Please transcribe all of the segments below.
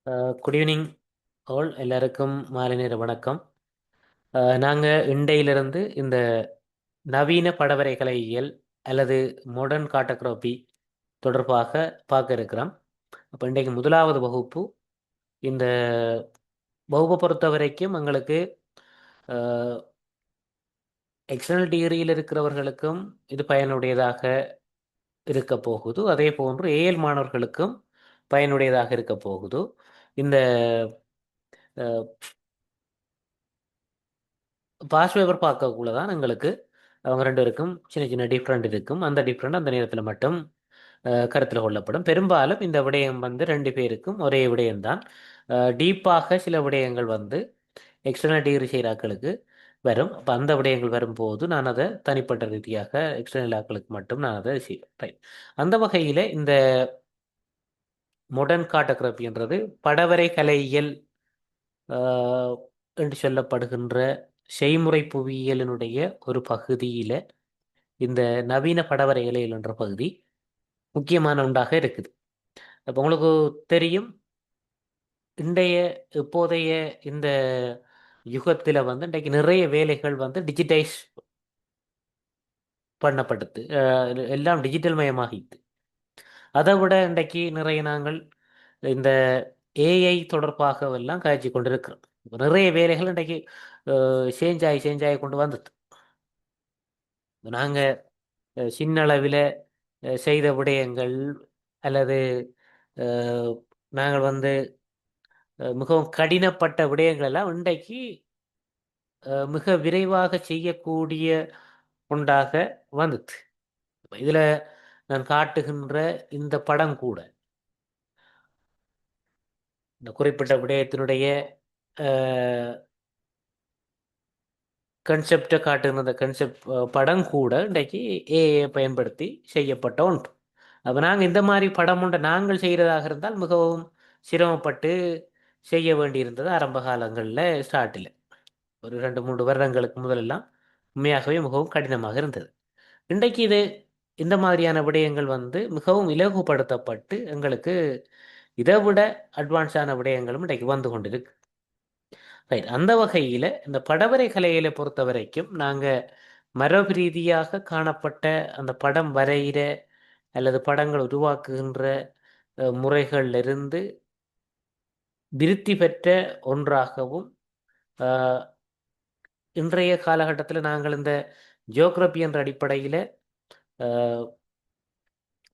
Good evening all எல்லாருக்கும் மாலை நேர வணக்கம். நாங்கள் இண்டையிலிருந்து இந்த நவீன படவரைகலையியல் அல்லது மாடர்ன் கார்ட்டோகிராஃபி தொடர்பாக பார்க்க இருக்கிறோம். அப்போ இன்றைக்கு முதலாவது வகுப்பு. இந்த வகுப்பை பொறுத்த வரைக்கும் எங்களுக்கு எக்ஸ்டர்னல் டிகிரியில் இருக்கிறவர்களுக்கும் இது பயனுடையதாக இருக்க போகுது. அதே போன்று ஏஎல் மாணவர்களுக்கும் பயனுடையதாக இருக்க போகுது. இந்த பாஸ்ட் பேப்பர் பார்க்கக்குள்ள தான் எங்களுக்கு அவங்க ரெண்டு பேருக்கும் சின்ன சின்ன டிஃப்ரெண்ட் இருக்கும். அந்த டிஃப்ரெண்ட் அந்த நேரத்தில் மட்டும் கருத்தில் கொள்ளப்படும். பெரும்பாலும் இந்த விடயம் வந்து ரெண்டு பேருக்கும் ஒரே விடயம்தான். டீப்பாக சில விடயங்கள் வந்து எக்ஸ்டர்னல் டிகிரி செய்கிற ஆட்களுக்கு வரும். அப்போ அந்த விடயங்கள் வரும்போது நான் அதை தனிப்பட்ட ரீதியாக எக்ஸ்டர்னல் ஆட்களுக்கு மட்டும் நான் அதை செய்வேன். ரைட். அந்த வகையில் இந்த மாடர்ன் கார்ட்டோகிராஃபின்றது படவரை கலையியல் என்று சொல்லப்படுகின்ற செய்முறை புவியியலினுடைய ஒரு பகுதியில் இந்த நவீன படவரையியல் என்ற பகுதி முக்கியமான ஒன்றாக இருக்குது. அப்போ உங்களுக்கு தெரியும், இன்றைய இப்போதைய இந்த யுகத்தில் வந்து இன்றைக்கு நிறைய வேலைகள் வந்து டிஜிட்டைஸ் பண்ணப்படுது. எல்லாம் டிஜிட்டல் மயமாகிட்டு. அதை விட இன்றைக்கு நிறைய நாங்கள் இந்த ஏஐ தொடர்பாக எல்லாம் காய்ச்சி கொண்டிருக்கிறோம். நிறைய வேலைகள் இன்றைக்கு சேஞ்ச் ஆகி கொண்டு வந்தது. நாங்கள் சின்ன அளவில் செய்த விடயங்கள் அல்லது நாங்கள் வந்து மிகவும் கடினப்பட்ட விடயங்கள் எல்லாம் இன்றைக்கு மிக விரைவாக செய்யக்கூடிய ஒன்றாக வந்தது. இதில் நான் காட்டுகின்ற இந்த படம் கூட இந்த குறிப்பிட்ட விடயத்தினுடைய கன்செப்டை காட்டுகிற அந்த கன்செப்ட் படம் கூட இன்றைக்கு ஏஐ பயன்படுத்தி செய்யப்பட்ட ஒன்று. அப்போ நாங்கள் இந்த மாதிரி படம் ஒன்றை நாங்கள் செய்கிறதாக இருந்தால் மிகவும் சிரமப்பட்டு செய்ய வேண்டியிருந்தது ஆரம்ப காலங்களில். ஸ்டார்டில் ஒரு 2-3 வருடங்களுக்கு முதலெல்லாம் உண்மையாகவே மிகவும் கடினமாக இருந்தது. இன்றைக்கு இந்த மாதிரியான விடயங்கள் வந்து மிகவும் இலகுபடுத்தப்பட்டு எங்களுக்கு இதை விட அட்வான்ஸான விடயங்களும் இன்றைக்கு வந்து கொண்டிருக்கு. ரைட். அந்த வகையில் இந்த படவரை கலைகளை பொறுத்த வரைக்கும் நாங்கள் மரபு ரீதியாக காணப்பட்ட அந்த படம் வரைகிற அல்லது படங்கள் உருவாக்குகின்ற முறைகளிலிருந்து விருத்தி பெற்ற ஒன்றாகவும், இன்றைய காலகட்டத்தில் நாங்கள் இந்த ஜியோகிராபி என்ற அடிப்படையில்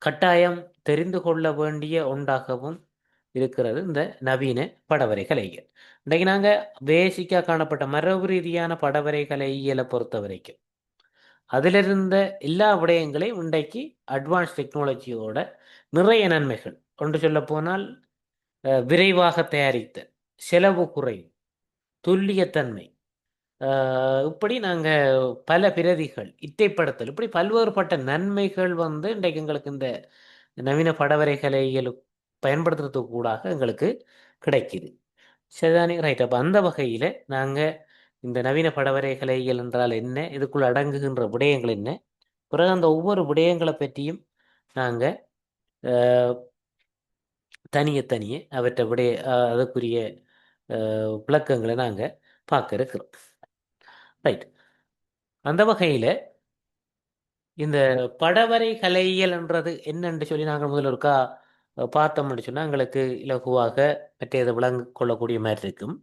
கட்டாயம் தெரிந்து கொள்ள வேண்டிய ஒன்றாகவும் இருக்கிறது இந்த நவீன படவரை கலைகள். இன்றைக்கு நாங்கள் பேசிக்காக காணப்பட்ட மரபு ரீதியான படவரை கலையியலை பொறுத்த வரைக்கும் அதிலிருந்த எல்லா விடயங்களையும் இன்றைக்கு அட்வான்ஸ் டெக்னாலஜியோட நிறைய நன்மைகள் ஒன்று சொல்ல போனால் விரைவாக தயாரித்த செலவு குறை துல்லியத்தன்மை, இப்படி நாங்கள் பல பிரதிகள் இட்டைப்படுத்தல் இப்படி பல்வேறுபட்ட நன்மைகள் வந்து இன்றைக்கு எங்களுக்கு இந்த நவீன படவரை கலைகள் பயன்படுத்துறதுக்கு கூடாக எங்களுக்கு கிடைக்கிது. சரிதானே? ரைட். அப்போ அந்த வகையில் நாங்கள் இந்த நவீன படவரை கலைகள் என்றால் என்ன, இதுக்குள் அடங்குகின்ற விடயங்கள் என்ன, பிறகு அந்த ஒவ்வொரு விடயங்களை பற்றியும் நாங்கள் தனியே தனியே அவற்றை அதுக்குரிய விளக்கங்களை நாங்கள் பார்க்க இருக்கிறோம். ரைட். அந்த வகையில் இந்த படவரை கலையியல் என்றது என்னென்று சொல்லி நாங்கள் முதல்ல ஒருக்கா பார்த்தோம்னு சொன்னால் எங்களுக்கு இலகுவாக மற்ற விளங்கு கொள்ளக்கூடிய மாதிரி இருக்கும்.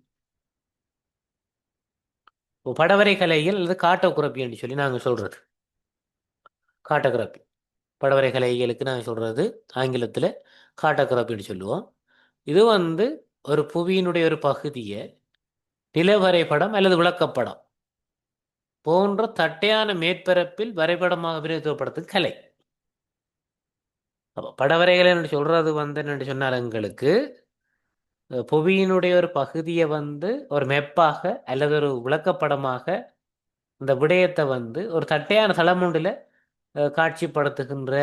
படவரை கலையியல் அல்லது கார்ட்டோகிராஃபி என்று சொல்லி நாங்கள் சொல்கிறது கார்ட்டோகிராஃபி. படவரை கலையியலுக்கு நாங்கள் சொல்கிறது ஆங்கிலத்தில் கார்ட்டோகிராஃபின்னு சொல்லுவோம். இது வந்து ஒரு புவியினுடைய ஒரு பகுதியை நிலவரைபடம் அல்லது விளக்கப்படம் போன்ற தட்டையான மேற்பரப்பில் வரைபடமாக பிரதிநிதித்துவப்படுத்தும் கலை. அப்போ படவரைகள் என்று சொல்றது வந்து என்று சொன்னால் எங்களுக்கு புவியினுடைய ஒரு பகுதியை வந்து ஒரு மெப்பாக அல்லது ஒரு விளக்கப்படமாக இந்த விடயத்தை வந்து ஒரு தட்டையான தளமுண்டில் காட்சிப்படுத்துகின்ற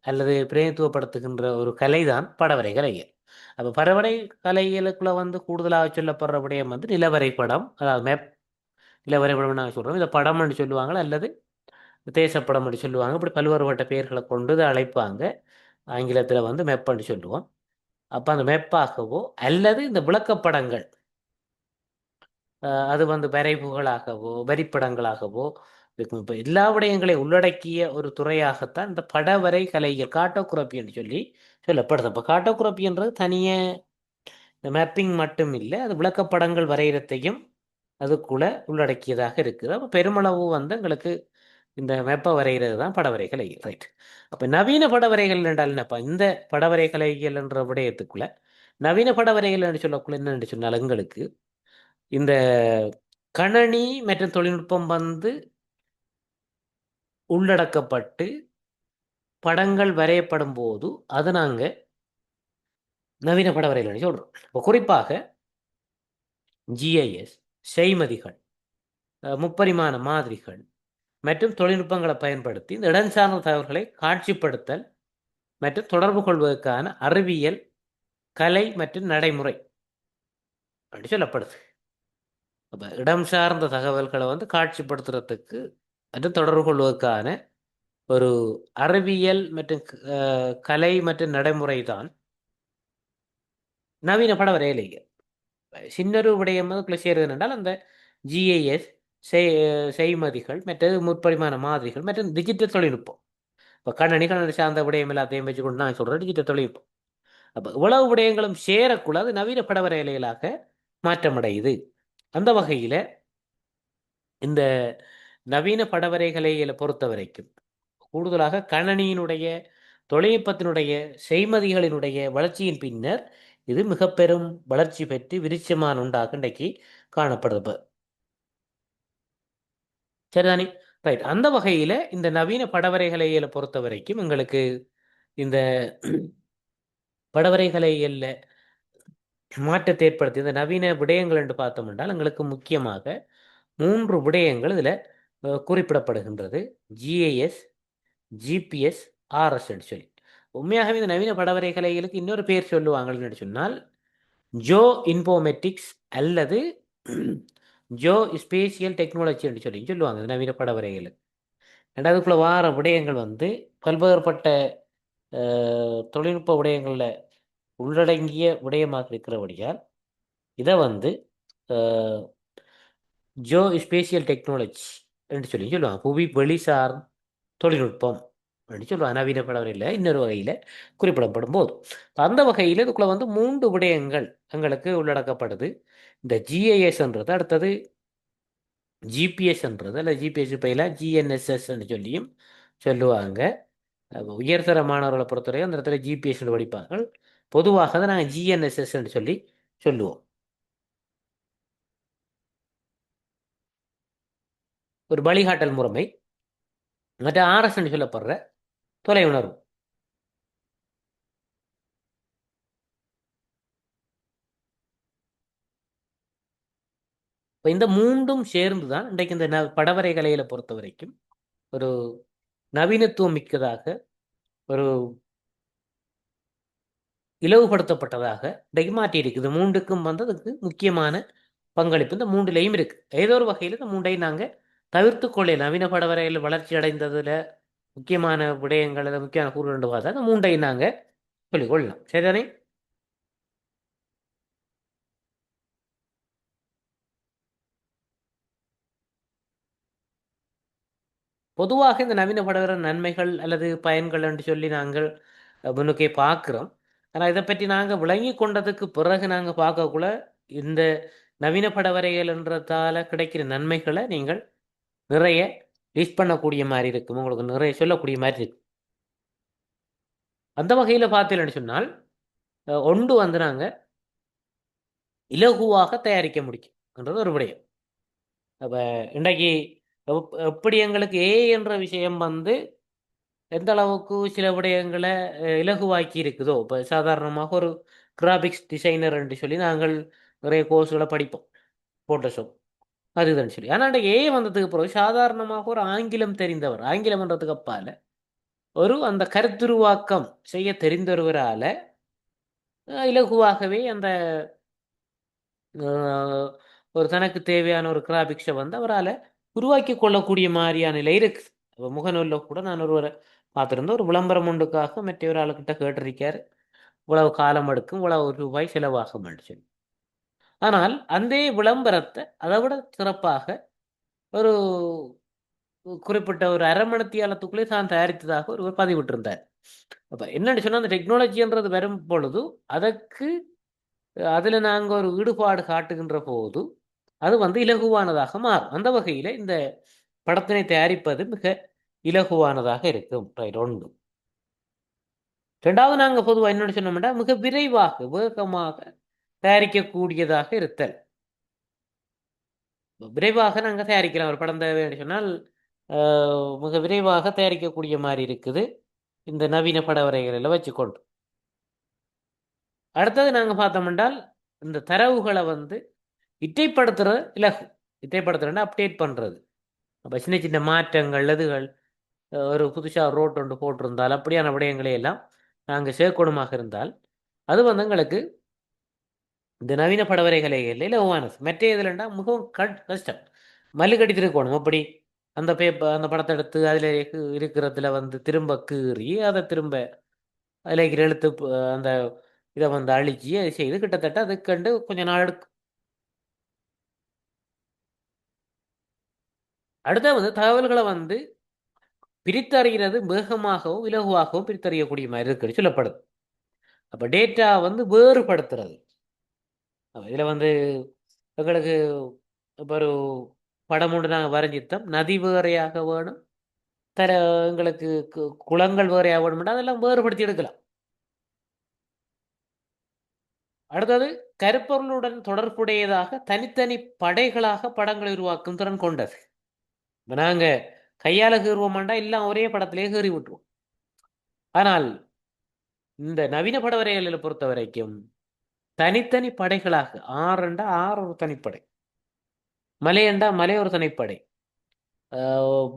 அல்லது பிரதிநிதித்துவப்படுத்துகின்ற ஒரு கலை தான் படவரை கலைகள். அப்போ படவரை கலைகளுக்குள்ள வந்து கூடுதலாக சொல்லப்படுற விடயம் வந்து நிலவரைபடம், அதாவது மேப். நிலவரைபடம் நாங்கள் சொல்கிறோம், இதை படம்னு சொல்லுவாங்க அல்லது தேசப்படம் அப்படி சொல்லுவாங்க. இப்படி பல்வேறுபட்ட பெயர்களை கொண்டு இதை அழைப்பாங்க. ஆங்கிலத்தில் வந்து மெப்பன்னு சொல்லுவோம். அப்போ அந்த மெப்பாகவோ அல்லது இந்த விளக்கப்படங்கள், அது வந்து வரைவுகளாகவோ வரிப்படங்களாகவோ இருக்கும். இப்போ எல்லா விடயங்களையும் உள்ளடக்கிய ஒரு துறையாகத்தான் இந்த படவரை கலைகள் கார்ட்டோகிராஃபி என்று சொல்லி சொல்லப்படுது. இப்போ கார்ட்டோகிராஃபின்றது தனியே இந்த மேப்பிங் மட்டும் இல்லை, அது விளக்கப்படங்கள் வரைகிறதையும் அதுக்குள்ள உள்ளடக்கியதாக இருக்குது. அப்போ பெருமளவு வந்து எங்களுக்கு இந்த மேப்பை வரைகிறது தான் படவரை கலைகள், ரைட். அப்போ நவீன படவரைகள் என்றால் என்னப்பா? இந்த படவரை கலைகள் என்ற விடயத்துக்குள்ள நவீன படவரைகள் என்று சொல்லக்குள்ள என்னென்று சொன்னால் எங்களுக்கு இந்த கணனி மற்றும் தொழில்நுட்பம் வந்து உள்ளடக்கப்பட்டு படங்கள் வரையப்படும் போது அது நாங்கள் நவீன படவரைகள் சொல்கிறோம். இப்போ குறிப்பாக ஜிஐஎஸ், செய்மதிகள், முப்பரிமாண மாதிரிகள் மற்றும் தொழில்நுட்பங்களை பயன்படுத்தி இந்த இடம் சார்ந்த தகவல்களை காட்சிப்படுத்தல் மற்றும் தொடர்பு கொள்வதற்கான அறிவியல், கலை மற்றும் நடைமுறை அப்படி சொல்லப்படுது. அப்போ இடம் சார்ந்த தகவல்களை வந்து காட்சிப்படுத்துறதுக்கு மற்றும் தொடர்பு கொள்வதற்கான ஒரு அறிவியல் மற்றும் கலை மற்றும் நடைமுறை தான் நவீன பட வரையலைகள். சின்னொரு விடயம் அதுக்குள்ள சேருது என்றால் அந்த ஜிஐஎஸ், செய்மதிகள், மற்றது முற்பரிமாண மாதிரிகள் மற்றும் டிஜிட்டல் தொழில்நுட்பம். இப்போ கணனி சார்ந்த விடயம் எல்லாத்தையும் வச்சுக்கொண்டு நான் சொல்கிறேன் டிஜிட்டல் தொழில்நுட்பம். அப்போ இவ்வளவு விடயங்களும் சேரக்கூடாது நவீன பட வரையலைகளாக மாற்றமடையுது. அந்த வகையில் இந்த நவீன படவரைகலைகளை பொறுத்த வரைக்கும் கூடுதலாக கணனியினுடைய தொழில்நுட்பத்தினுடைய செய்மதிகளினுடைய வளர்ச்சியின் பின்னர் இது மிக பெரும் வளர்ச்சி பெற்று விருட்சமான உண்டாக இன்றைக்கு காணப்படுது. சரிதானே? ரைட். அந்த வகையில் இந்த நவீன படவரைகலைகளை பொறுத்த வரைக்கும் எங்களுக்கு இந்த படவரைகலைகளில் மாற்றத்தை ஏற்படுத்தி இந்த நவீன விடயங்கள் என்று பார்த்தோம் என்றால் எங்களுக்கு முக்கியமாக 3 விடயங்கள் இதில் குறிப்பிடப்படுகின்றது. ஜிஐஎஸ், ஜிபிஎஸ், ஆர்எஸ் என்று சொல்லி. உண்மையாகவே இந்த நவீன படவரை கலைகளுக்கு இன்னொரு பேர் சொல்லுவாங்கன்னு சொன்னால் ஜோ இன்ஃபோமெட்டிக்ஸ் அல்லது ஜோ ஸ்பேசியல் டெக்னாலஜி என்று சொல்லி சொல்லுவாங்க இந்த நவீன படவரைகளுக்கு. ரெண்டாவதுக்குள்ள வார விடயங்கள் வந்து பல்வேறுபட்ட தொழில்நுட்ப விடயங்களில் உள்ளடங்கிய விடயமாக இருக்கிறபடியால் இதை வந்து ஜோ ஸ்பேசியல் டெக்னாலஜி என்று சொல்லி சொல்லுவாங்க. புவி வெளிசார் தொழில்நுட்பம் அப்படின்னு சொல்லுவாங்க நவீன படவரையில் இன்னொரு வகையில் குறிப்பிடப்படும் போது. அந்த வகையில் இதுக்குள்ள வந்து 3 விடயங்கள் எங்களுக்கு உள்ளடக்கப்படுது. இந்த ஜிஐஎஸ்ன்றது, அடுத்தது ஜிபிஎஸ்ன்றது அல்ல ஜிபிஎஸ் பயில ஜிஎன்எஸ்எஸ் சொல்லியும் சொல்லுவாங்க. உயர்தர மாணவர்களை பொறுத்தவரை அந்த இடத்துல ஜிபிஎஸ் படிப்பார்கள். பொதுவாக தான் நாங்கள் ஜிஎன்எஸ்எஸ் சொல்லி சொல்லுவோம். ஒரு வழிகாட்டல் முறைமை. மற்ற ஆர்எஸ் சொல்லப்படுற தொலை உணர்வு. இப்போ இந்த 3ம் சேர்ந்து தான் இன்றைக்கு இந்த படவரை கலையில பொறுத்த வரைக்கும் ஒரு நவீனத்துவம் மிக்கதாக, ஒரு இலவுபடுத்தப்பட்டதாக இன்றைக்கு மாற்றி இருக்குது. 3க்கும் வந்து அதுக்கு முக்கியமான பங்களிப்பு இந்த 3லையும் இருக்கு. ஏதோ ஒரு வகையில் இந்த 3ஐயும் நாங்கள் தவிர்த்து கொள்ள நவீன படவரையில் வளர்ச்சி அடைந்ததுல முக்கியமான விடயங்கள், முக்கியமான கூறுகள் பார்த்தா அந்த 3ஐயும் நாங்கள் சொல்லிக்கொள்ளலாம். சரிதானே? பொதுவாக இந்த நவீன படவர நன்மைகள் அல்லது பயன்கள் என்று சொல்லி நாங்கள் முன்னுக்கே பார்க்குறோம். ஆனால் இதை பற்றி நாங்கள் விளங்கி கொண்டதுக்கு பிறகு நாங்கள் பார்க்கக்குள்ள இந்த நவீன படவரைகள்ன்றதால கிடைக்கிற நன்மைகளை நீங்கள் நிறைய லிஸ்ட் பண்ணக்கூடிய மாதிரி இருக்கும், உங்களுக்கு நிறைய சொல்லக்கூடிய மாதிரி இருக்கு. அந்த வகையில் பார்த்தீங்கன்னு சொன்னால் ஒன்று வந்து நாங்கள் இலகுவாக தயாரிக்க முடியும்ன்றது ஒரு விடயம். அப்போ இன்றைக்கு எப்படி எங்களுக்கு என்ற விஷயம் வந்து எந்த அளவுக்கு சில விடயங்களை இலகுவாக்கி இருக்குதோ, இப்போ சாதாரணமாக ஒரு கிராபிக்ஸ் டிசைனர் என்று சொல்லி நாங்கள் நிறைய கோர்ஸுகளை படிப்போம், ஃபோட்டோஷாப் அதுதான் சொல்லி. ஆனால் இன்றைக்கு வந்ததுக்கு பிறகு சாதாரணமாக ஒரு ஆங்கிலம் தெரிந்தவர், ஆங்கிலம்ன்றதுக்கு அப்பால் ஒரு அந்த கருத்துருவாக்கம் செய்ய தெரிந்தவரால் இலகுவாகவே அந்த ஒரு தனக்கு தேவையான ஒரு கிராபிக்ஸை வந்து அவரால் உருவாக்கி கொள்ளக்கூடிய மாதிரியான நிலை இருக்குது. முகநூலில் கூட நான் ஒருவரை பார்த்துருந்தேன், ஒரு விளம்பரம் ஒன்றுக்காக மற்ற ஒரு ஆளுக்கிட்ட கேட்டிருக்காரு. இவ்வளவு காலம் எடுக்கும், இவ்வளவு ரூபாய் செலவாகும் என்று சொல்லி. ஆனால் அந்த விளம்பரத்தை அதை விட சிறப்பாக ஒரு குறிப்பிட்ட ஒரு அரை மணித்தியாலத்துக்குள்ளே தான் தயாரித்ததாக ஒருவர் பதிவிட்டிருந்தார். அப்ப என்னன்னு சொன்னா, அந்த டெக்னாலஜின்றது வரும் பொழுது அதற்கு அதுல நாங்க ஒரு ஈடுபாடு காட்டுகின்ற போது அது வந்து இலகுவானதாக மாறும். அந்த வகையில இந்த படத்தினை தயாரிப்பது மிக இலகுவானதாக இருக்கும். ரைட், ஒன்று. ரெண்டாவது, நாங்க பொதுவாக என்னென்னு சொன்னோம்னா, மிக விரைவாக வேகமாக தயாரிக்கக்கூடியதாக இருத்தல். விரைவாக நாங்கள் தயாரிக்கலாம் ஒரு படம் தேவைன்னு சொன்னால் மிக விரைவாக தயாரிக்கக்கூடிய மாதிரி இருக்குது இந்த நவீன பட வரைகளில் வச்சுக்கொண்டு. அடுத்தது நாங்கள் பார்த்தோம் என்றால், இந்த தரவுகளை வந்து இட்டைப்படுத்துற இலகு. இட்டைப்படுத்துறேன்னா அப்டேட் பண்ணுறது. அப்போ சின்ன சின்ன மாற்றங்கள் இதுகள் ஒரு புதுசாக ரோட் ஒன்று போட்டிருந்தால் அப்படியான விடயங்களை எல்லாம் நாங்கள் சேர்க்கணுமாக இருந்தால் அது வந்து எங்களுக்கு இந்த நவீன படவரைகளை இலகுவானது. மற்ற இதில்ண்டா மிகவும் கஷ்டம். மல்லுக்கட்டி திருக்கணும். அப்படி அந்த அந்த படத்தை எடுத்து அதில் இருக்கிறதுல வந்து திரும்ப கீறி அதை திரும்ப அதில் இருக்கிற எழுத்து அந்த இதை வந்து அழிச்சு அதை செய்து கிட்டத்தட்ட அது கண்டு கொஞ்சம் நாள் எடுக்கும். அடுத்த வந்து தகவல்களை வந்து பிரித்தறிகிறது வேகமாகவும் இலகுவாகவும் பிரித்தறியக்கூடிய மாதிரி இருக்குன்னு சொல்லப்படுது. அப்போ டேட்டா வந்து வேறுபடுத்துறது. இதில் வந்து எங்களுக்கு இப்போ ஒரு படம் ஒன்று நாங்கள் வரைஞ்சித்தோம். நதி வேறையாக வேணும், தர எங்களுக்கு குளங்கள் வேறையாக வேணும்னா அதெல்லாம் வேறுபடுத்தி எடுக்கலாம். அடுத்தது, கருப்பொருளுடன் தொடர்புடையதாக தனித்தனி படைகளாக படங்களை உருவாக்கும் திறன் கொண்டது. இப்போ நாங்கள் கையால் கீறுவோமாண்டா எல்லாம் ஒரே படத்திலே கீறி விட்டுருவோம். ஆனால் இந்த நவீன பட வரைகளை பொறுத்த வரைக்கும் தனித்தனி படைகளாக, ஆறுண்டா ஆறு ஒரு தனிப்படை, மலையண்டா மலை ஒரு தனிப்படை,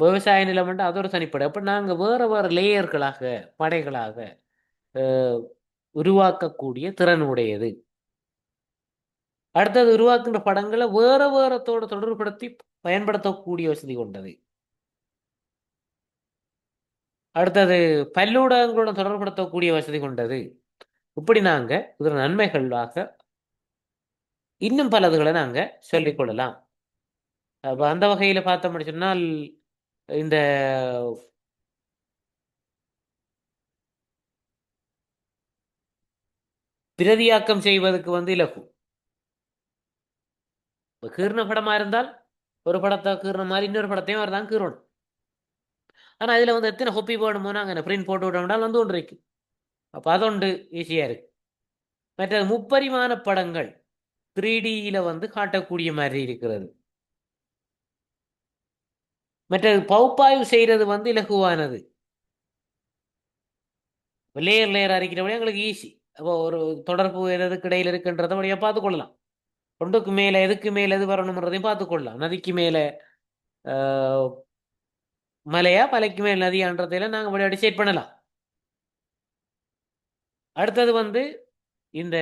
விவசாய நிலம்ண்டா அது ஒரு தனிப்படை. அப்போ நாங்கள் வேறு வேறு லேயர்களாக படைகளாக உருவாக்கக்கூடிய திறன் உடையது. அடுத்தது, உருவாக்குகின்ற படங்களை வேற வேறத்தோடு தொடர்புபடுத்தி பயன்படுத்தக்கூடிய வசதி கொண்டது. அடுத்தது, பல்லூடகங்களுடன் தொடர்புபடுத்தக்கூடிய வசதி கொண்டது. இப்படி நாங்க இதோட நன்மைகளாக இன்னும் பலதுகளை நாங்க சொல்லிக் கொள்ளலாம். அப்ப அந்த வகையில பார்த்தோம் சொன்னால், இந்த பிரதியாக்கம் செய்வதற்கு வந்து இலகு. கீர்ண படமா இருந்தால் ஒரு படத்தை கீர்ண மாதிரி இன்னொரு படத்தையும் அவர் தான் கீறணும். ஆனா இதுல வந்து எத்தனை ஹொப்பி வேணுமோ நாங்கள் பிரிண்ட் போட்டு விட்டோம்னால் வந்து ஒன்று இருக்கு. அப்போ அதொன்று ஈஸியா இருக்கு. மற்றது, முப்பரிமாண படங்கள் 3Dயில வந்து காட்டக்கூடிய மாதிரி இருக்கிறது. மற்றது, பகுப்பாய்வு செய்யறது வந்து இலகுவானது. லேயர் லேயர் அரைக்கிறபடியே எங்களுக்கு ஈஸி. அப்போ ஒரு தொடர்பு எதுக்கு இடையில் இருக்குன்றதை வழியா பார்த்துக்கொள்ளலாம். ஒன்றுக்கு மேலே எதுக்கு மேலே எது வரணும்ன்றதையும் பார்த்துக்கொள்ளலாம். நதிக்கு மேலே மலையா, மலைக்கு மேல் நதியான்றதையெல்லாம் நாங்கள் வழியா டிசைட் பண்ணலாம். அடுத்தது வந்து இந்த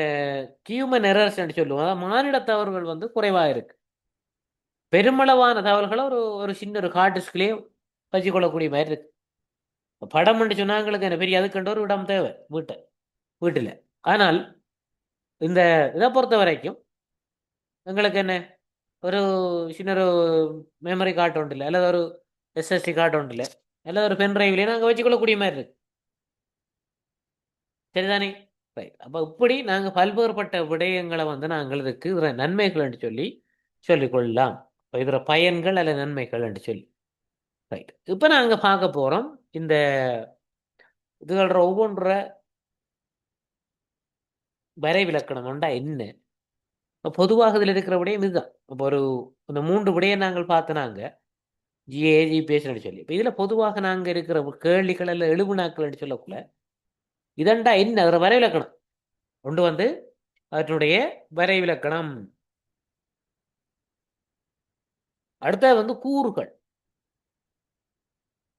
ஹியூமன் எரர்ஸ் சொல்லுவோம். அதாவது மானிட தவறுகள் வந்து குறைவாக இருக்கு. பெருமளவான தகவல்களை ஒரு ஒரு சின்ன ஒரு ஹார்ட் டிஸ்க்லேயே வச்சுக்கொள்ளக்கூடிய மாதிரி இருக்கு. படம் சொன்னாங்களுக்கு என்ன பெரிய அதுக்குன்ற ஒரு இடம் தேவை வீட்டில். ஆனால் இந்த இதை பொறுத்த வரைக்கும் எங்களுக்கு என்ன ஒரு சின்ன ஒரு மெமரி கார்டு ஒன்று இல்லை, அல்லது ஒரு எஸ்எஸ்டி கார்டு ஒன்று இல்லை, அல்லது ஒரு பென் டிரைவ்லேயே நாங்கள் வச்சுக்கொள்ளக்கூடிய மாதிரி இருக்கு. சரிதானே? ரைட். அப்போ இப்படி நாங்கள் பல்வேறுபட்ட விடயங்களை வந்து நாங்கள் இதுக்கு நன்மைகள் என்று சொல்லி சொல்லிக்கொள்ளலாம். இப்போ இதில் பயன்கள் அல்ல நன்மைகள் என்று சொல்லி. ரைட். இப்போ நாங்கள் பார்க்க போகிறோம் இந்த இதுகள ஒவ்வொன்ற வரைவிலக்கணம் உண்டா என்ன. பொதுவாக இதில் இருக்கிற விடயம் இதுதான். இப்போ ஒரு இந்த 3 விடயம் நாங்கள் பார்த்தனாங்க, ஜிஏ ஜிபிஎஸ் சொல்லி. இப்போ இதில் பொதுவாக நாங்கள் இருக்கிற கேள்விகள் அல்ல எழுபுனாக்கள் என்று சொல்லக்குள்ள இதண்டா என்ன அதில் வரைவிலக்கணம் ஒன்று வந்து அவற்றுடைய வரைவிலக்கணம். அடுத்தது வந்து கூறுகள்.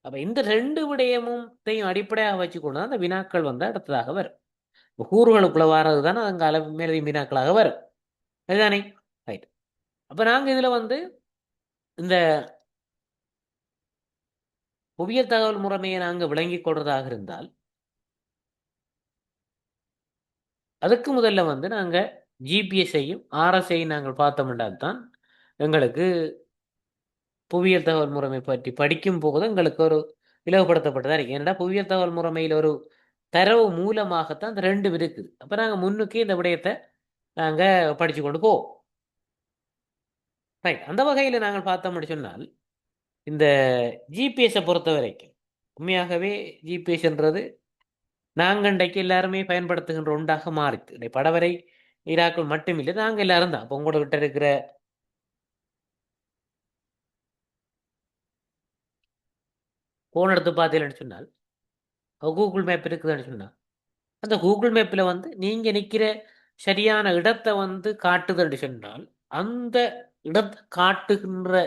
அப்ப இந்த 2 விடயமும் அடிப்படையாக வச்சுக்கொண்டு அந்த வினாக்கள் வந்து அடுத்ததாக வரும். கூறுகளுக்குள்ள வாரது தானே அங்கே மேலதிக வினாக்களாக வரும். அதுதானே? ரைட். அப்ப நாங்க இதுல வந்து இந்த புவியியல் தகவல் முறைமையை நாங்க விளங்கி கொள்றதாக இருந்தால் அதுக்கு முதல்ல வந்து நாங்கள் ஜிபிஎஸ்ஸையும் ஆர்எஸ்ஐயும் நாங்கள் பார்த்தோம்னால் தான் எங்களுக்கு புவியியல் தகவல் முறைமை பற்றி படிக்கும் போது எங்களுக்கு ஒரு இலவுபடுத்தப்பட்டதாக இருக்குது. ஏன்னா புவியியல் தகவல் முறைமையில் ஒரு தரவு மூலமாகத்தான் இந்த ரெண்டும் இருக்குது. அப்போ நாங்கள் முன்னுக்கே இந்த விடயத்தை நாங்கள் படித்து கொண்டு போவோம். ரைட். அந்த வகையில் நாங்கள் பார்த்தோம்னு சொன்னால் இந்த ஜிபிஎஸ்ஸை பொறுத்த வரைக்கும் உண்மையாகவே ஜிபிஎஸ்ன்றது நாங்கள் இன்றைக்கு எல்லாருமே பயன்படுத்துகின்ற ஒன்றாக மாறிட்டு இன்றைக்கு படவரை ஈராக்கள் மட்டும் இல்லை, நாங்கள் எல்லாரும் தான். இப்போ உங்களோட கிட்ட இருக்கிற ஃபோன் எடுத்து பார்த்தீங்கன்னு சொன்னால் கூகுள் மேப் இருக்குதுன்னு சொன்னால் அந்த கூகுள் மேப்பில் வந்து நீங்கள் நிற்கிற சரியான இடத்தை வந்து காட்டுதுன்னு சொன்னால் அந்த இடத்தை காட்டுகின்ற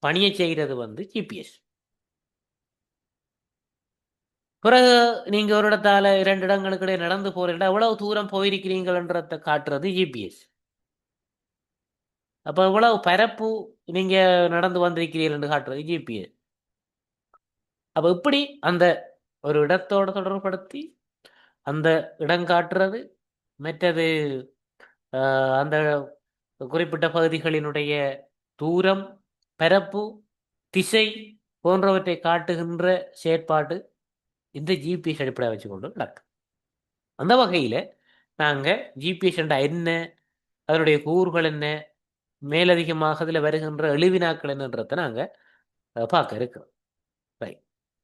பணியை செய்கிறது வந்து ஜிபிஎஸ். பிறகு நீங்கள் ஒரு இடத்தால் 2 இடங்களுக்கு இடையே நடந்து போகிறீங்களா, எவ்வளவு தூரம் போயிருக்கிறீங்கன்றதை காட்டுறது ஜிபிஎஸ். அப்போ எவ்வளவு பரப்பு நீங்கள் நடந்து வந்திருக்கிறீர்கள் காட்டுறது ஜிபிஎஸ். அப்போ இப்படி அந்த ஒரு இடத்தோட தொடர்புபடுத்தி அந்த இடம் காட்டுறது, மற்றது அந்த குறிப்பிட்ட பகுதிகளினுடைய தூரம், பரப்பு, திசை போன்றவற்றை காட்டுகின்ற செயற்பாடு இந்த ஜிபிஎஸ் அடிப்படையாக வச்சுக்கொண்டு நடக்கும். அந்த வகையில் நாங்கள் ஜிபிஎஸ் என்ன, அதனுடைய கூறுகள் என்ன, மேலதிகமாக அதில் வருகின்ற எளிவினாக்கள் என்னன்றதை நாங்கள் பார்க்க இருக்கிறோம். ரைட்.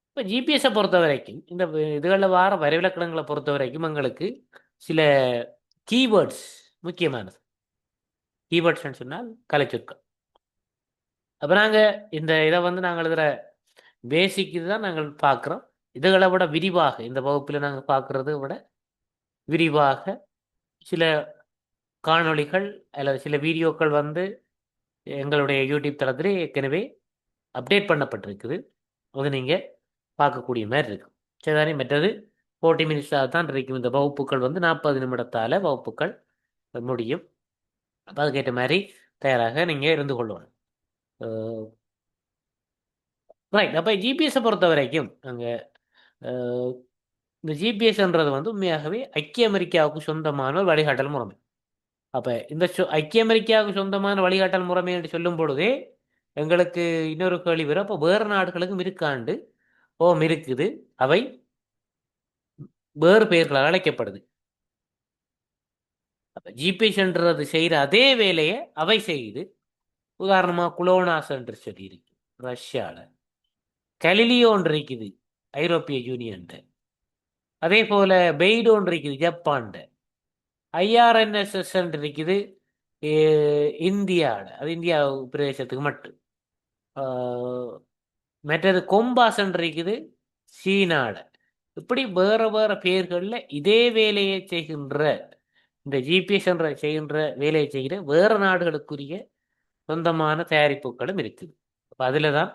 இப்போ ஜிபிஎஸ்ஸை பொறுத்த வரைக்கும் இந்த இதுகளில் வார வரைவிலக்கணங்களை பொறுத்த வரைக்கும் எங்களுக்கு சில கீவேர்ட்ஸ் முக்கியமானது. கீவேர்ட்ஸ்ன்னு சொன்னால் கலைச்சொற்கள். அப்போ நாங்கள் இந்த இதை வந்து நாங்கள் இதில் பேசிக்கு தான் நாங்கள் பார்க்குறோம். இதுகளை விட விரிவாக இந்த வகுப்பில் நாங்கள் பார்க்குறத விட விரிவாக சில காணொளிகள் அல்லது சில வீடியோக்கள் வந்து எங்களுடைய யூடியூப் தளத்தில் ஏற்கனவே அப்டேட் பண்ணப்பட்டிருக்குது. அது நீங்கள் பார்க்கக்கூடிய மாதிரி இருக்கும். சரிதானே? மற்றது 40 மினிட்ஸாக தான் இருக்கும். இந்த வகுப்புகள் வந்து 40 நிமிடத்தால் வகுப்புகள் முடியும். அப்போ அதுக்கேற்ற மாதிரி தயாராக நீங்கள் இருந்து கொள்ளணும். ரைட். அப்போ ஜிபிஎஸ்ஸை பொறுத்த வரைக்கும் அங்கே இந்த ஜிபிஎஸ்ன்றது வந்து உண்மையாகவே ஐக்கிய அமெரிக்காவுக்கு சொந்தமான ஒரு வழிகாட்டல் முறைமை. அப்போ இந்த ஐக்கிய அமெரிக்காவுக்கு சொந்தமான வழிகாட்டல் முறைமை என்று சொல்லும் பொழுதே எங்களுக்கு இன்னொரு கேள்வி வரும். அப்போ வேறு நாடுகளுக்கும் இருக்காண்டு இருக்குது, அவை வேறு பெயர்களால் அழைக்கப்படுது. அப்போ ஜிபிஎஸ்ன்றது செய்கிற அதே வேலையை அவை செய்யுது. உதாரணமாக குளோனாஸ் என்று சொல்லி இருக்கு ரஷ்யாவில், கலிலியோன் இருக்குது ஐரோப்பிய யூனியன்ட்டு, அதே போல் பெய்டோன் இருக்குது ஜப்பான்ட, ஐஆர்என்எஸ்எஸ் இருக்குது இந்தியாவில், அது இந்தியா பிரதேசத்துக்கு மட்டும். மற்றது கொம்பாசன் இருக்குது சீனாவில். இப்படி வேறு வேறு பெயர்களில் இதே வேலையை செய்கின்ற இந்த ஜிபிஎஸ் என்ற செய்கின்ற வேலையை செய்கிற வேறு நாடுகளுக்குரிய சொந்தமான தயாரிப்புகளும் இருக்குது. அப்போ அதில் தான்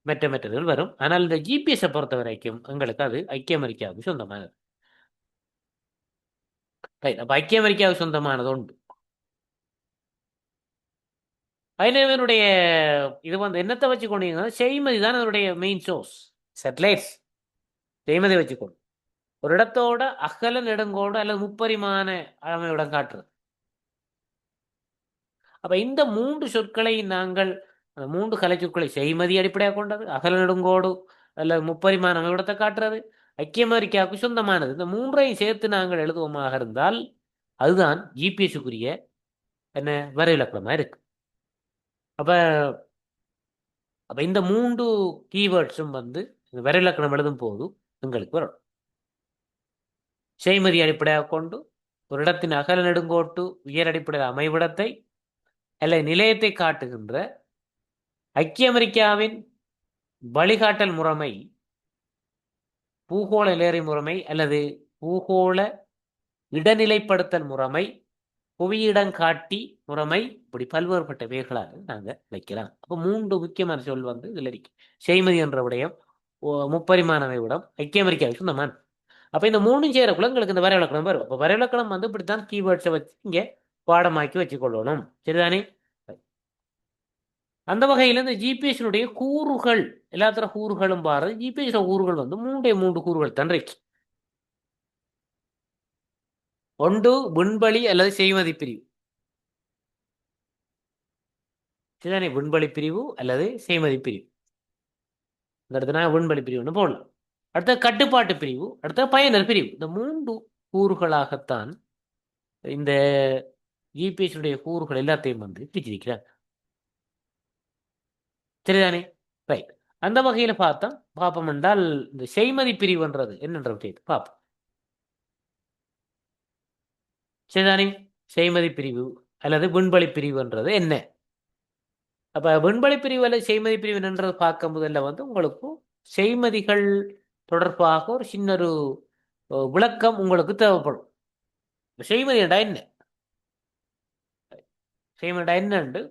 மற்றதுகள் வரும். ஆனால் இந்த ஜிபிஎஸ்ஸை பொறுத்த வரைக்கும் எங்களுக்கு அது ஐக்கிய அமெரிக்காவுக்கு சொந்தமானது. அப்போ ஐக்கிய அமெரிக்காவுக்கு சொந்தமானது உண்டு. ஐநவனுடைய இது வந்து என்னத்தை வச்சு கொண்டீங்கன்னா செய்மதி தான் அதனுடைய மெயின் சோர்ஸ். சேட்டலைட்ஸ் செய்மதி வச்சுக்கொண்டு ஒரு இடத்தோட அகல நெடுங்கோடு அல்லது முப்பரிமாண அளமையுடன் காட்டுறது. அப்போ இந்த 3 சொற்களை நாங்கள், அந்த 3 கலை சொற்களை செய்மதி அடிப்படையாக கொண்டது, அகல நெடுங்கோடு அல்லது முப்பரிமாண அமைவிடத்தை காட்டுறது, ஐக்கிய அமெரிக்காவுக்கு சொந்தமானது. இந்த 3ஐயும் சேர்த்து நாங்கள் எழுதுவோமாக இருந்தால் அதுதான் ஜிபிஎஸ்க்குரிய என்ன வரைவிலக்கணமாக இருக்கு. அப்போ இந்த 3 கீவேர்ட்ஸும் வந்து வரைவிலக்கணம் எழுதும் போது எங்களுக்கு வரும். செய்மதி அடிப்படையாக கொண்டு ஒரு இடத்தின் அகல நெடுங்கோட்டு உயர் அடிப்படையில் அமைவிடத்தை அல்லது நிலையத்தை காட்டுகின்ற ஐக்கிய அமெரிக்காவின் வழிகாட்டல் முறைமை, பூகோள இலேறி முறைமை அல்லது பூகோள இடநிலைப்படுத்தல் முறைமை, புவியிடங்காட்டி முறைமை, இப்படி பல்வேறுபட்ட பெயர்களாக நாங்கள் வைக்கலாம். அப்போ 3 முக்கியமான சொல் வந்து இதில் இருக்கு. செய்மதி என்ற விடயம், முப்பரிமாண அமைவிடம், ஐக்கிய அமெரிக்காவுக்கு சொந்தமான. அப்போ இந்த 3 சேரக்குள்ள எங்களுக்கு இந்த வரைவிலக்கணம் வரும். அப்போ வரைவிலக்கணம் வந்து இப்படித்தான் கீவேர்ட்ஸை வச்சு இங்கே பாடமாக்கி வச்சுக்கொள்ளணும். சரிதானே? அந்த வகையில் இந்த ஜிபிஎஸ்னுடைய கூறுகள், எல்லாத்தர கூறுகளும் பாரு. ஜிபிஎஸ் கூறுகள் வந்து 3 கூறுகள் தான் இருக்கு. ஒன்று விண்வெளி அல்லது செய்மதி பிரிவு. சரிதானே? விண்வெளி பிரிவு அல்லது செய்மதி பிரிவு. இந்த இடத்துல நான் விண்வெளி பிரிவுன்னு போடலாம். அடுத்த கட்டுப்பாட்டு பிரிவு, அடுத்த பயனர் பிரிவு. இந்த மூன்று கூறுகளாகத்தான் இந்த ஜிபிஎஸ் உடைய கூறுகள் எல்லாத்தையும் வந்து பிரிச்சிருக்கிறாங்க. சரிதானே? ரைட். அந்த வகையில பார்ப்போம் என்றால் இந்த செய்மதி பிரிவுன்றது என்னன்ற விஷயத்தை பார்ப்போம். சரிதானே? செய்மதி பிரிவு அல்லது விண்வெளி பிரிவுன்றது என்ன? அப்ப விண்வெளி பிரிவு அல்லது செய்மதி பிரிவு என்னன்றது பார்க்க முதல்ல வந்து உங்களுக்கு செய்மதிகள் தொடர்பாக ஒரு சின்ன ஒரு விளக்கம் உங்களுக்கு தேவைப்படும். செய்மதிடா என்ன? செய்மதிடா என்னன்னு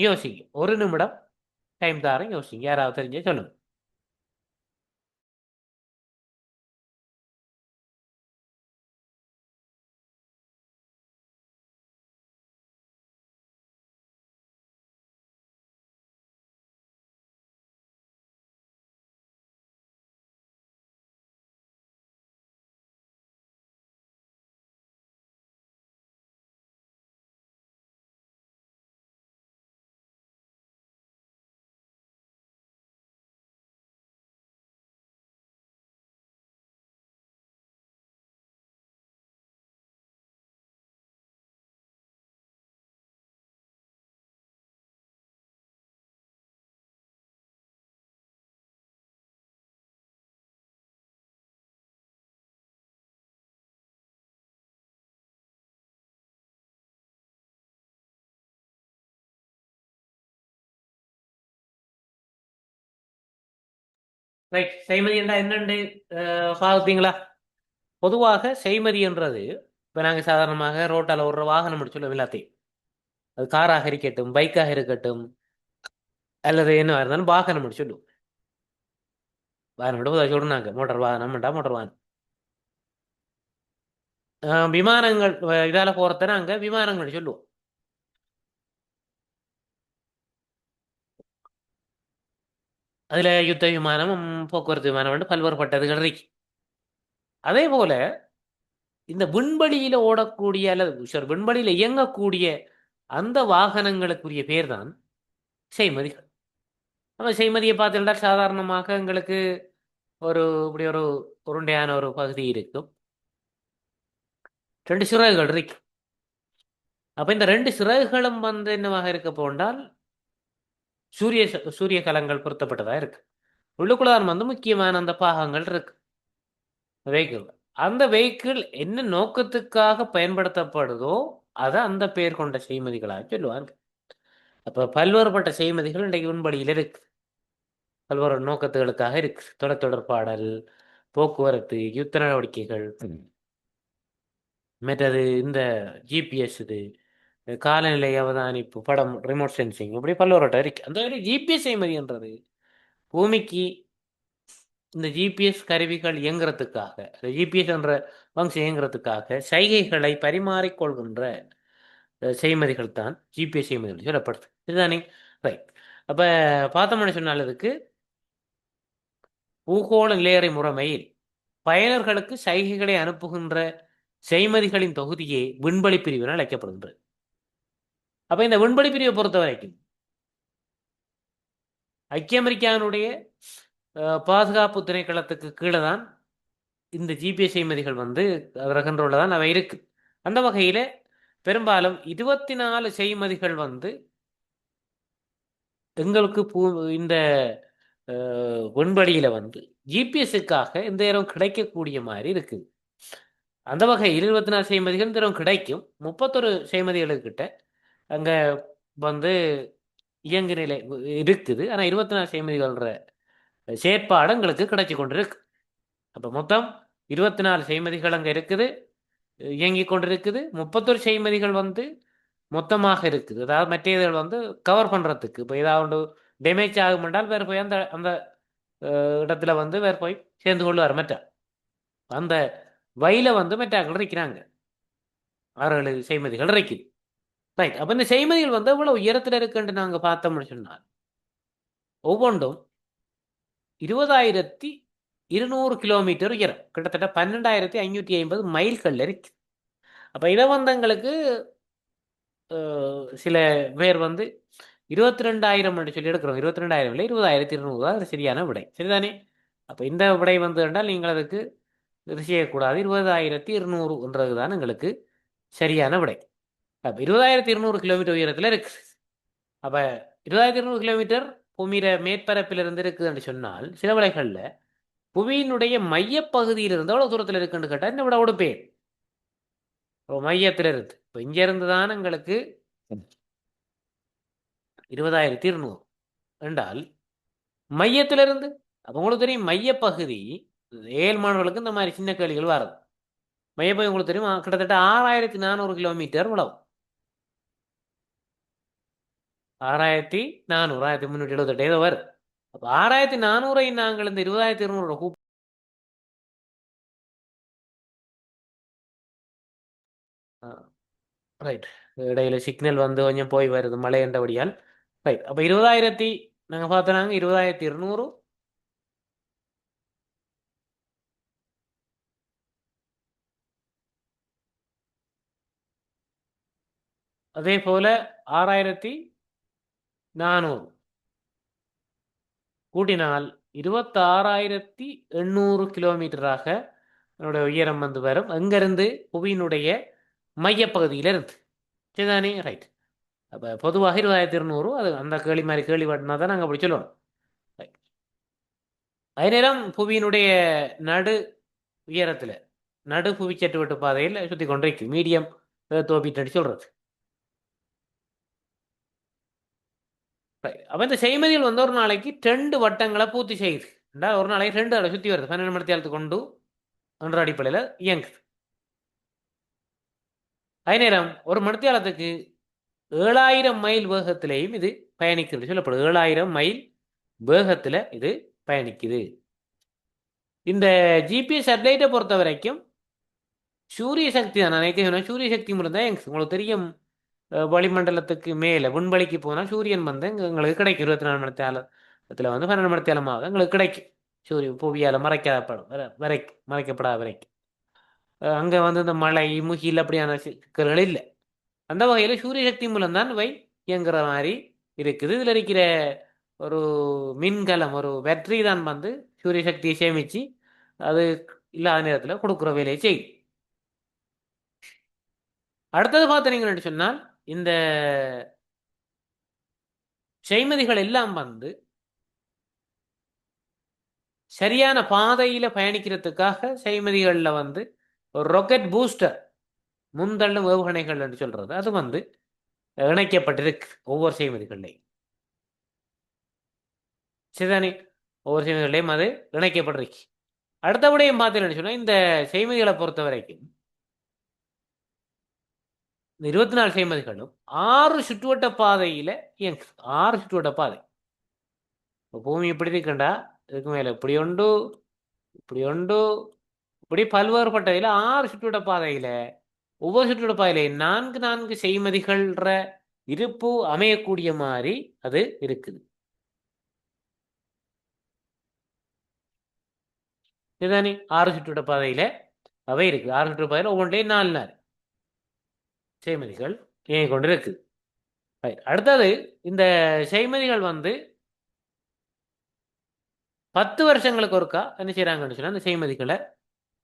யோசிங்க. ஒரு நிமிடம் டைம் தாரேன், யோசிங்க. யாராவது தெரிஞ்ச சொல்லுங்க. ரைட். செய்மதி என்றா என்னண்டு பார்த்தீங்களா? பொதுவாக செய்மதி என்றது இப்போ நாங்கள் சாதாரணமாக ரோட்டால் ஒரு வாகனம் சொல்லுவோம் எல்லாத்தையும். அது காராக இருக்கட்டும், பைக்காக இருக்கட்டும், அல்லது என்ன இருந்தாலும் வாகனம் சொல்லுவோம். வாகனம் சொல்றாங்க மோட்டார் வாகனம் மோட்டார் வாகனம். விமானங்கள் இதால போறத நாங்க விமானங்கள் சொல்லுவோம். அதுல யுத்த விமானம், போக்குவரத்து விமானம் பல்வேறுபட்டதுகள் இருக்கு. அதே போல இந்த விண்வெளியில ஓடக்கூடிய அல்லது விண்வெளியில இயங்கக்கூடிய அந்த வாகனங்களுக்குரிய பேர் தான் செய்மதிகள். நம்ம செய்மதியை பார்த்தீங்கன்னா சாதாரணமாக எங்களுக்கு ஒரு இப்படி ஒரு உருண்டையான ஒரு பகுதி இருக்கும். ரெண்டு சிறகுகள் இருக்கு. அப்ப இந்த ரெண்டு சிறகுகளும் வந்து என்னவாக இருக்க போன்றால் சூரிய சூரிய கலங்கள் பொருத்தப்பட்டதா இருக்கு. உள்ளுக்குள்ளார் வந்து முக்கியமான அந்த பாகங்கள் இருக்கு வெஹிக்கிள். அந்த வெஹிக்கிள் என்ன நோக்கத்துக்காக பயன்படுத்தப்படுதோ அதை அந்த பெயர் கொண்ட செய்மதிகளாக சொல்லுவாங்க. அப்ப பல்வேறுபட்ட செய்மதிகள் இன்றைக்கு விண்வெளியில் இருக்கு. பல்வேறு நோக்கத்துகளுக்காக இருக்கு. தொடர்பாடல், போக்குவரத்து, யுத்த நடவடிக்கைகள், மற்றது இந்த ஜிபிஎஸ், இது காலநிலை அவதானிப்பு, படம், ரிமோட் சென்சிங், இப்படி பல்வேறு இருக்கு. அந்த ஜிபிஎஸ் செய்மதின்றது பூமிக்கு இந்த ஜிபிஎஸ் கருவிகள் இயங்குறதுக்காக, ஜிபிஎஸ் என்ற ஃபங்க்ஷன் இயங்குறதுக்காக சைகைகளை பரிமாறிக்கொள்கின்ற செய்மதிகள் தான் ஜிபிஎஸ் செய்மதிகள் சொல்லப்படுது. இதுதானே? ரைட். அப்ப பார்த்தோம்னு சொன்னால் அதுக்கு பூகோள நிலையறை முறைமையில் பயனர்களுக்கு சைகைகளை அனுப்புகின்ற செய்மதிகளின் தொகுதியே விண்வெளி பிரிவு என அழைக்கப்படுகின்றது. அப்ப இந்த விண்வெளி பிரிவை பொறுத்த வரைக்கும் ஐக்கிய அமெரிக்காவினுடைய பாதுகாப்பு திணைக்களத்துக்கு கீழே தான் இந்த ஜிபிஎஸ் செய்மதிகள் வந்து அதோட கண்ட்ரோலில் தான் அவை இருக்கு. அந்த வகையில் பெரும்பாலும் 24 செய்மதிகள் வந்து எங்களுக்கு இந்த விண்வெளியில வந்து ஜிபிஎஸ்ஸுக்காக இந்த நேரம் கிடைக்கக்கூடிய மாதிரி இருக்குது. அந்த வகையில் 24 செய்மதிகள் இந்த நேரம் கிடைக்கும். 31 செய்மதிகளுக்கிட்ட அங்கே வந்து இயங்கு நிலை இருக்குது. ஆனால் 24 செய்மதிகள்ன்ற செயற்பாடு எங்களுக்கு கிடைச்சி கொண்டு இருக்கு. அப்போ மொத்தம் 24 செய்மதிகள் அங்கே இருக்குது, இயங்கிக் கொண்டிருக்குது. 31 செய்மதிகள் வந்து மொத்தமாக இருக்குது. அதாவது மற்ற இதுகள் வந்து கவர் பண்ணுறதுக்கு இப்போ ஏதாவது டேமேஜ் ஆகும் என்றால் வேறு போய் அந்த அந்த இடத்துல வந்து வேறு போய் சேர்ந்து கொள்வார். மற்ற அந்த வயல வந்து மற்றாக்கள் இருக்கிறாங்க. 6-7 செய்மதிகள் இருக்குது. ரைட். அப்போ இந்த செய்மதிகள் வந்து எவ்வளவு உயரத்தில் இருக்குன்னு நாங்கள் பார்த்தோம்னு சொன்னால் ஒவ்வொன்றும் 20,200 கிலோமீட்டர் உயரம், கிட்டத்தட்ட 12,550 மைல்கள் இருக்கு. அப்போ இதை வந்து எங்களுக்கு சில பேர் வந்து 22,000 என்று சொல்லி எடுக்கிறோம். 22,000 இல்லை, 20,200 தான் அது சரியான விடை. சரிதானே? அப்போ இந்த விடை வந்து என்றால் நீங்கள் அதுக்கு இது செய்யக்கூடாது. 20,200 தான் எங்களுக்கு சரியான விடை. அப்போ 20,200 கிலோமீட்டர் உயரத்தில் இருக்கு. அப்போ 20,200 கிலோமீட்டர் பூமியில மேற்பரப்பிலிருந்து இருக்குதுன்னு சொன்னால் சில விடைகளில் புவியினுடைய மையப்பகுதியிலிருந்து எவ்வளோ தூரத்தில் இருக்குன்னு கேட்டால் இந்த விட உடுப்பேன் மையத்தில் இருந்து. இப்போ இங்க இருந்து தான் எங்களுக்கு 20,200 என்றால் மையத்திலிருந்து. அப்போ உங்களுக்கு தெரியும் மையப்பகுதி. ஏழு மாணவர்களுக்கு இந்த மாதிரி சின்ன கேள்விகள் வருது. மையப்பகுதி உங்களுக்கு தெரியும் கிட்டத்தட்ட 6,400 கிலோமீட்டர் உழவு. 6,400, 1,378 ஏதோ வரும். அப்போ 6,400 நாங்கள் இந்த 20,200 ரைட். இடையில சிக்னல் வந்து கொஞ்சம் போய் வருது மழை என்றபடியால். ரைட். அப்போ 20,000 நாங்கள் பார்த்தோம் 20,200. அதே போல 6,400 கூட்டினால் 26,800 கிலோமீட்டராக என்னுடைய உயரம் வந்து வரும். அங்கிருந்து புவியினுடைய மையப்பகுதியிலிருந்து. சரிதானே? ரைட். அப்போ பொதுவாக 20,200 அது அந்த கேள்வி மாதிரி கேள்வி பட்டினா தான் நாங்கள் அப்படி சொல்லணும். அதே நேரம் புவியினுடைய நடு உயரத்தில் நடு புவி சட்டுவட்டு பாதையில் சுற்றி கொண்டிருக்கு மீடியம் தோப்பிட்டு சொல்றது. அப்போ இந்த செய்மதிகள் வந்து ஒரு நாளைக்கு 2 வட்டங்களை பூர்த்தி செய்யுது. ஒரு நாளைக்கு 2 அதை சுற்றி வருது. 12 மணி நேரத்துக்கு கொண்டு என்ற அடிப்படையில் இயங்குது. அதே நேரம் ஒரு மணித்தியாலத்துக்கு 7,000 மைல் வேகத்திலேயும் இது பயணிக்கிறது சொல்லப்படுது. 7,000 மைல் வேகத்தில் இது பயணிக்குது. இந்த ஜிபிஎஸ் சேட்டலைட்டை பொறுத்த வரைக்கும் சூரிய சக்தி தான் நினைக்கிறேன். சூரிய சக்தி மூலம் தான் உங்களுக்கு தெரியும். வளிமண்டலத்துக்கு மேலே விண்வெளிக்கு போனால் சூரியன் வந்து எங்களுக்கு கிடைக்கும். 24 மணி நேரத்தில் வந்து 12 மணி நேரமாக எங்களுக்கு கிடைக்கும். சூரியன் புவியால் மறைக்கப்படும் வரைக்கும் மறைக்கப்படாத வரைக்கும் அங்கே வந்து இந்த மழை முகில் அப்படியான சிக்கல்கள் இல்லை. அந்த வகையில் சூரிய சக்தி மூலம் தான் இவை இயங்குற மாதிரி இருக்குது. இதில் இருக்கிற ஒரு மின்கலம் ஒரு பேட்டரி தான் வந்து சூரிய சக்தியை சேமித்து அது இல்லாத நேரத்தில் கொடுக்குற வேலையை செய்யும். அடுத்தது பார்த்தீங்கன்னு சொன்னால் இந்த செய்மதிகள் எல்லாம் வந்து சரியான பாதையில பயணிக்கிறதுக்காக செய்மதிகளில் வந்து ஒரு ராக்கெட் பூஸ்டர் முன்தள்ளும் ஏவுகணைகள் என்று சொல்றது அது வந்து இணைக்கப்பட்டிருக்கு ஒவ்வொரு செய்மதிகள்லையும். சரிதானே? ஒவ்வொரு செய்மதிகளையும் அது இணைக்கப்பட்டிருக்கு. அடுத்தபடியும் பார்த்தீங்கன்னு சொன்னா இந்த செய்மதிகளை பொறுத்த வரைக்கும் 24 செய்மதிகளும் 6 சுற்றுவட்ட பாதையில இயங்கு. 6 சுற்றுவட்ட பாதை. பூமி இப்படி இருக்கண்டா இதுக்கு மேல இப்படி உண்டு இப்படி உண்டு இப்படி பல்வேறுபட்டதில் 6 சுற்றுவட்ட பாதையில ஒவ்வொரு சுற்றுவட்ட பாதையில 4 செய்மதிகள்ற இருப்பு அமையக்கூடிய மாதிரி அது இருக்குது. இதுதானே 6 சுற்றுவட்ட பாதையில அவை இருக்கு. 6 சுற்றுவட்ட பாதையில ஒவ்வொன்றையும் 4 செய்மதிகள் இயங்கிக் கொண்டு இருக்கு. அடுத்தது இந்த செய்மதிகள் வந்து 10 வருஷங்களுக்கு ஒருக்கா என்ன செய்யறாங்கன்னு சொன்னா அந்த செய்மதிகளை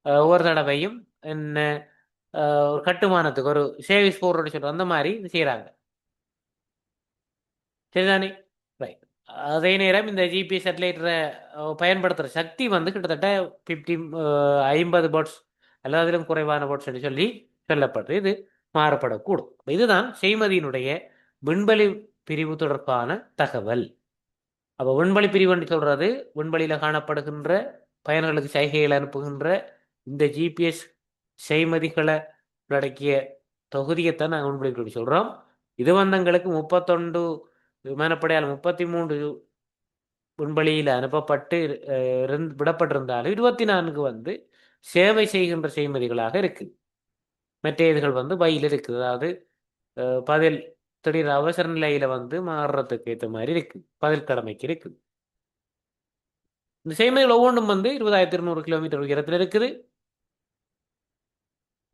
ஒவ்வொரு தடவையும் என்ன ஒரு கட்டுமானத்துக்கு ஒரு சேவிஸ் போடுறோன்னு சொல்றோம் அந்த மாதிரி செய்யறாங்க. சரிதானே? ரைட். அதே நேரம் இந்த ஜிபிஎஸ் சேட்டலைட்டரை பயன்படுத்துகிற சக்தி வந்து கிட்டத்தட்ட 50 பட்ஸ் அல்லது அதிலும் குறைவான பட்ஸ் என்று சொல்லி சொல்லப்படுது. இது மாறுபடக்கூடும். இதுதான் செய்மதியினுடைய விண்வெளி பிரிவு தொடர்பான தகவல். அப்போ விண்வெளி பிரிவு என்று சொல்றது விண்வெளியில் காணப்படுகின்ற பயனர்களுக்கு சைகைகள் அனுப்புகின்ற இந்த ஜிபிஎஸ் செய்மதிகளை உள்ளடக்கிய தொகுதியைத்தான் நாங்கள் விண்வெளி பிரிவு சொல்றோம். இது வந்து எங்களுக்கு 31 விமானப்படையால் 33 விண்வெளியில் அனுப்பப்பட்டு விடப்பட்டிருந்தாலும் 24 வந்து சேவை செய்கின்ற செய்மதிகளாக இருக்குது. மற்ற இதுகள் வந்து வயலில் இருக்குது. அதாவது பதில் திடீர் அவசர நிலையில வந்து மாறுறதுக்கு ஏற்ற மாதிரி இருக்கு. பதில் கடமைக்கு இருக்குது. இந்த செய்மதிகள் ஒவ்வொன்றும் வந்து 20,200 கிலோமீட்டர் உயரத்தில் இருக்குது.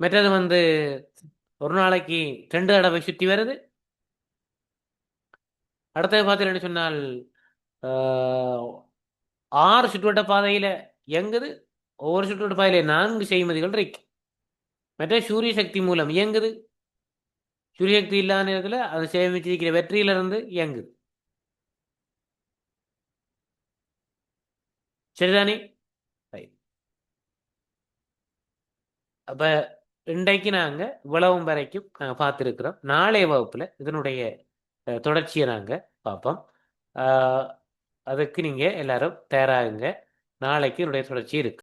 மற்றது வந்து ஒரு நாளைக்கு 2 தடவை சுற்றி வருது. அடுத்தது பார்த்தீங்கன்னு சொன்னால் ஆஹ், 6 சுற்றுவட்ட பாதையில இயங்குது. ஒவ்வொரு சுற்றுவட்ட பாதையில 4 செய்மதிகள் இருக்கு. மற்ற சூரிய சக்தி மூலம் இயங்குது. சூரிய சக்தி இல்லாத நேரத்தில் அது சேமிச்சிருக்கிற வெற்றியிலிருந்து இயங்குது. சரிதானே? ரைட். அப்ப இன்றைக்கு நாங்க இவ்வளவும் வரைக்கும் நாங்க பார்த்துருக்கிறோம். நாளைய வகுப்புல இதனுடைய தொடர்ச்சியை நாங்க பார்ப்போம். ஆஹ், அதுக்கு நீங்க எல்லாரும் தயாராகுங்க. நாளைக்கு இதனுடைய தொடர்ச்சி இருக்கு.